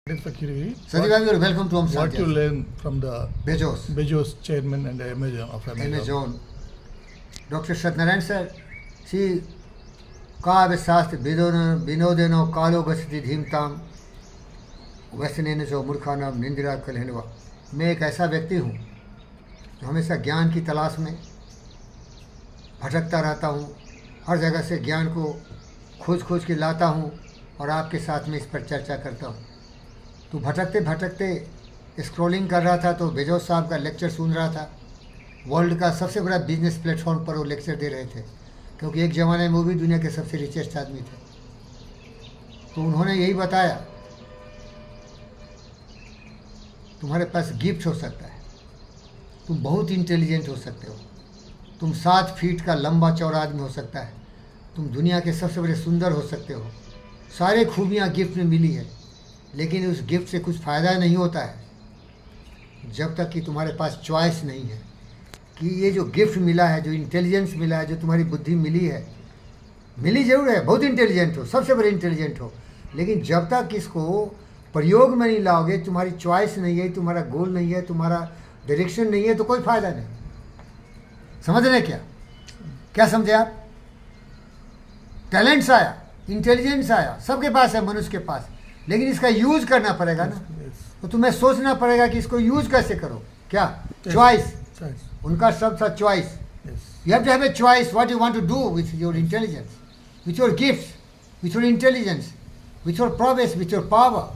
Sadiq Bhai, welcome to Amsterdam. What you learn from the Bezos chairman and Amazon of Amazon. Dr. Satnarayan sir, see, Kaave Sast Binodeno Kalo Gasati Dhimtam वैसने जो मूर्खानाम निंदिरा कलहनवा। मैं एक ऐसा व्यक्ति हूँ जो हमेशा ज्ञान की तलाश में भटकता रहता हूँ, हर जगह से ज्ञान को खोज के लाता हूँ और आपके साथ में इस पर चर्चा करता हूँ। तो भटकते भटकते स्क्रॉलिंग कर रहा था तो बेजोस साहब का लेक्चर सुन रहा था। वर्ल्ड का सबसे बड़ा बिजनेस प्लेटफॉर्म पर वो लेक्चर दे रहे थे, क्योंकि एक ज़माने में वो भी दुनिया के सबसे रिचेस्ट आदमी थे। तो उन्होंने यही बताया, तुम्हारे पास गिफ्ट हो सकता है, तुम बहुत इंटेलिजेंट हो सकते हो, तुम 7 फीट का लंबा चौड़ा आदमी हो सकता है, तुम दुनिया के सबसे बड़े सुंदर हो सकते हो, सारे खूबियाँ गिफ्ट में मिली है, लेकिन उस गिफ्ट से कुछ फ़ायदा नहीं होता है जब तक कि तुम्हारे पास चॉइस नहीं है कि ये जो गिफ्ट मिला है, जो इंटेलिजेंस मिला है, जो तुम्हारी बुद्धि मिली है, मिली जरूर है, बहुत इंटेलिजेंट हो, सबसे बड़े इंटेलिजेंट हो, लेकिन जब तक इसको प्रयोग में नहीं लाओगे, तुम्हारी चॉइस नहीं है, तुम्हारा गोल नहीं है, तुम्हारा डायरेक्शन नहीं है, तो कोई फ़ायदा नहीं। समझ रहे क्या समझे आप? टैलेंट्स आया, इंटेलिजेंस आया, सबके पास है, मनुष्य के पास, लेकिन इसका यूज़ करना पड़ेगा ना। तो तुम्हें सोचना पड़ेगा कि इसको यूज़ कैसे करो। क्या? चॉइस। उनका शब्द था choice. You have to have a choice what you want to do with your intelligence, with your gifts, with your intelligence, with your progress, with your power,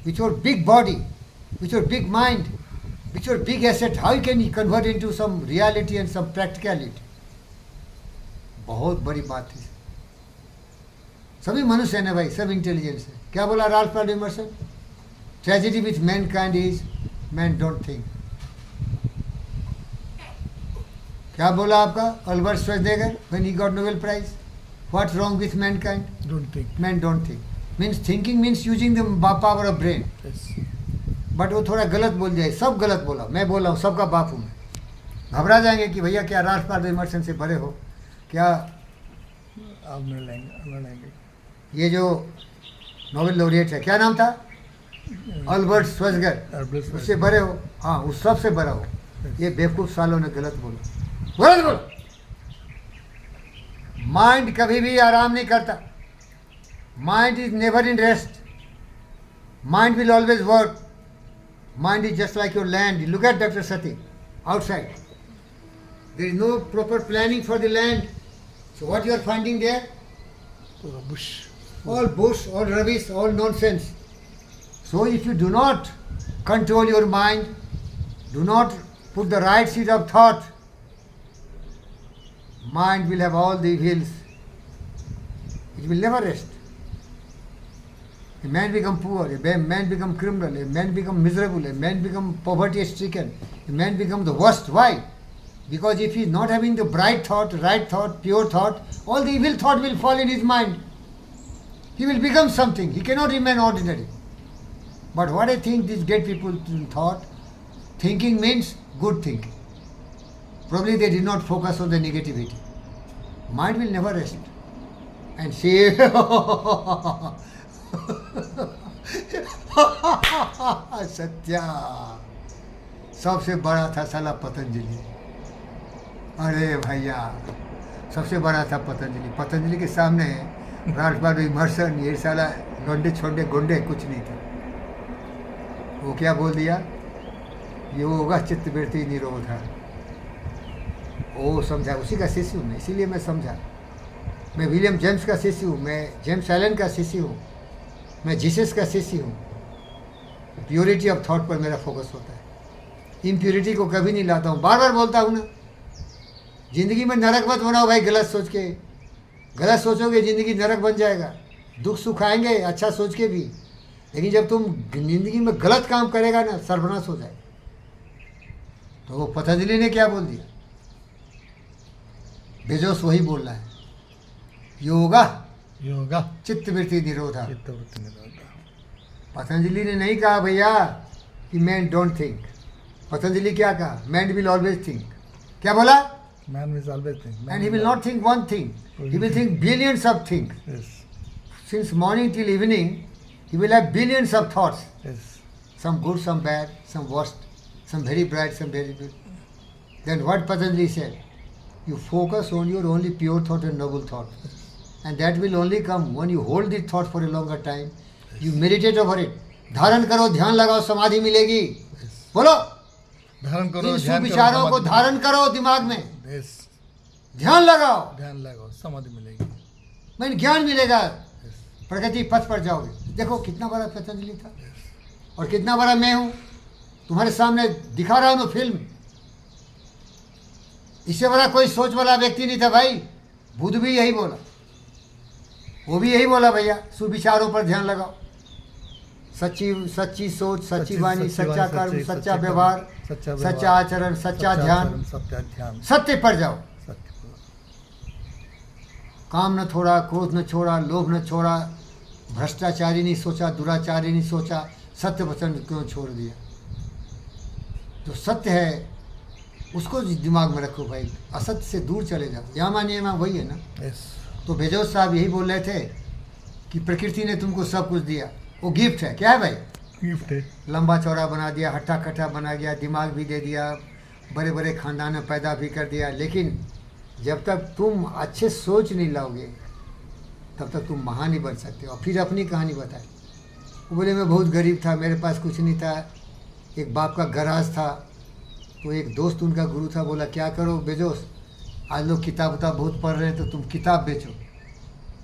with your big body, with your big mind, with your big asset, how you can convert into some reality and some practicality. बहुत बड़ी बात है। सभी मनुष्य है ना भाई, सब इंटेलिजेंस है। क्या बोला Ralph Waldo Emerson? Tragedy with mankind is man don't think. क्या बोला आपका Albert Schwarzenegger when he got Nobel prize? What's wrong with mankind? don't think. Man don't think means thinking means using the power of brain. But वो थोड़ा गलत बोल जाए, सब गलत बोला, मैं बोल रहा हूँ, सबका बाप हूँ मैं। घबरा जाएंगे कि भैया क्या राल्फ वॉल्डो इमर्सन से भरे हो क्या? अब नहीं लेंगे। ये जो नोबेल लॉरिएट है, क्या नाम था? अल्बर्ट श्वेर्ज़नेगर, उससे भरे हो? हाँ, उस सबसे बड़ा हो। ये बेवकूफ़ सालों ने गलत बोला। माइंड कभी भी आराम नहीं करता। Mind is never in rest. Mind will always work. Mind is just like your land. You look at Dr. Sati outside. There is no proper planning for the land. So what you are finding there? Bush. All bush, all rubbish, all nonsense. So if you do not control your mind, do not put the right seed of thought, mind will have all the evils. It will never rest. A man become poor, a man become criminal, a man become miserable, a man become poverty stricken, a man become the worst. Why? Because if he is not having the bright thought, right thought, pure thought, all the evil thought will fall in his mind. He will become something. He cannot remain ordinary. But what I think these great people thought, thinking means good thinking. Probably they did not focus on the negativity. Mind will never rest. And say, Satya सबसे बड़ा था साला पतंजलि। अरे भैया सबसे बड़ा था पतंजलि। पतंजलि के सामने राल्फ वॉल्डो इमर्सन, ये साला लौंडे छोटे गुंडे कुछ नहीं था। वो क्या बोल दिया? योगा चित्तवृत्ति निरोध है। वो समझा, उसी का शिष्य हूँ मैं, इसीलिए मैं समझा। मैं विलियम जेम्स का शिष्य हूँ, मैं जेम्स एलन का शिष्य हूँ, मैं जीसस का शिष्य हूँ। प्योरिटी ऑफ थॉट पर मेरा फोकस होता है, इम्प्योरिटी को कभी नहीं लाता हूँ। बार बार बोलता हूँ ना, ज़िंदगी में नरक मत बनाओ भाई गलत सोच के। गलत सोचोगे ज़िंदगी नरक बन जाएगा। दुख सुख आएंगे अच्छा सोच के भी, लेकिन जब तुम ज़िंदगी में गलत काम करेगा ना, सर्वनाश हो जाएगा। तो वो पतंजलि ने क्या बोल दिया? बेजोस वही बोल रहा है, योगा चित्तवृत्ति निरोधा। पतंजलि ने नहीं कहा भैया कि मैन डोंट थिंक। पतंजलि क्या कहा? Man will always think. क्या बोला? Man will always think. And he will not think one thing, he will think billions of things. Since morning till evening He will have billions of thoughts, Yes. some good, some bad, some worst, some very bright, some very good. Then what Patanjali said? You focus on your only pure thought and noble thought. And that will only come when you hold the thought for a longer time. You meditate over it. धारण करो, ध्यान लगाओ, समाधि मिलेगी. बोलो, धारण करो, इन ध्यान करो, सुविचारों को समाधि धारण करो दिमाग में. मिलेगी। Yes. ध्यान लगाओ. ध्यान लगाओ, समाधि मिलेगी। मैं ज्ञान मिलेगा. Yes. प्रगति पथ पर जाओगे. देखो कितना बड़ा पतंजलि था और कितना बड़ा मैं हूँ. तुम्हारे सामने दिखा रहा हूँ फिल्म. इससे बड़ा कोई सोच वाला व्यक्ति नहीं था भाई. बुद्ध भी यही बोला, वो भी यही बोला भैया, सुविचारों पर ध्यान लगाओ. सच्ची सोच, सच्ची वाणी, सच्चा कर्म, सच्चा व्यवहार, सच्चा आचरण, सच्चा ध्यान, सच्चा ध्यान, सत्य पर जाओ. सत्य पर। काम न छोड़ा, क्रोध न छोड़ा, लोभ न छोड़ा, भ्रष्टाचारी नहीं सोचा, दुराचारी नहीं सोचा, सत्य वचन क्यों छोड़ दिया. जो सत्य है उसको दिमाग में रखो भाई, असत्य से दूर चले जाओ. यहाँ मानिए माँ वही है ना. Yes. तो बेजोस साहब यही बोल रहे थे कि प्रकृति ने तुमको सब कुछ दिया, वो गिफ्ट है. क्या है भाई? गिफ्ट है। लंबा चौड़ा बना दिया, हट्टा कट्टा बना गया, दिमाग भी दे दिया, बड़े बड़े खानदान में पैदा भी कर दिया. लेकिन जब तक तुम अच्छे सोच नहीं लाओगे तब तक तुम महान नहीं बन सकते. और फिर अपनी कहानी बताए. वो बोले मैं बहुत गरीब था, मेरे पास कुछ नहीं था, एक बाप का गराज था. तो एक दोस्त उनका गुरु था, बोला क्या करो बेजोस, आज लोग किताब उताब बहुत पढ़ रहे हैं तो तुम किताब बेचो.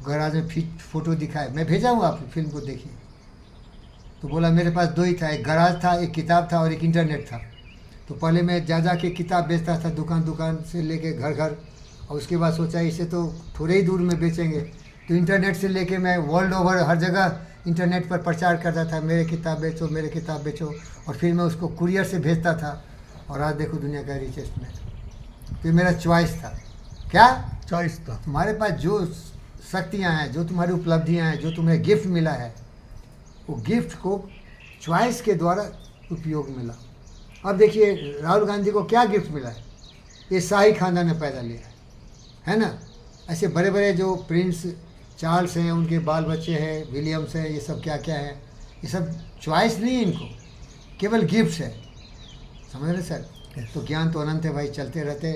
गराज में फोटो दिखाए, मैं भेजा हूँ आप फिल्म को देखिए. तो बोला मेरे पास दो ही था, एक गराज था, एक किताब था और एक इंटरनेट था. तो पहले मैं जा के किताब बेचता था दुकान से लेके घर घर. और उसके बाद सोचा इसे तो थोड़े ही दूर में बेचेंगे. तो इंटरनेट से लेके मैं वर्ल्ड ओवर हर जगह इंटरनेट पर प्रचार करता था, मेरे किताब बेचो, मेरे किताब बेचो. और फिर मैं उसको कुरियर से भेजता था. और आज देखो दुनिया का रिचेस्ट मैन. तो ये मेरा चॉइस था. क्या चॉइस था? तुम्हारे पास जो शक्तियाँ हैं, जो तुम्हारी उपलब्धियाँ हैं, जो तुम्हें गिफ्ट मिला है, वो गिफ्ट को चॉइस के द्वारा उपयोग मिला. अब देखिए राहुल गांधी को क्या गिफ्ट मिला है? ये शाही खानदान ने पैदा लिया है ना. ऐसे बड़े बड़े जो प्रिंस चार्ल्स हैं, उनके बाल बच्चे हैं, विलियम्स हैं, ये सब क्या क्या है, ये सब चॉइस नहीं है इनको, केवल गिफ्ट है. समझ रहे सर? तो ज्ञान तो अनंत है भाई, चलते रहते.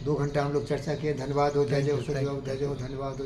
2 घंटा हम लोग चर्चा किए. धन्यवाद हो, जय जय हो, जय जय हो, धन्यवाद हो.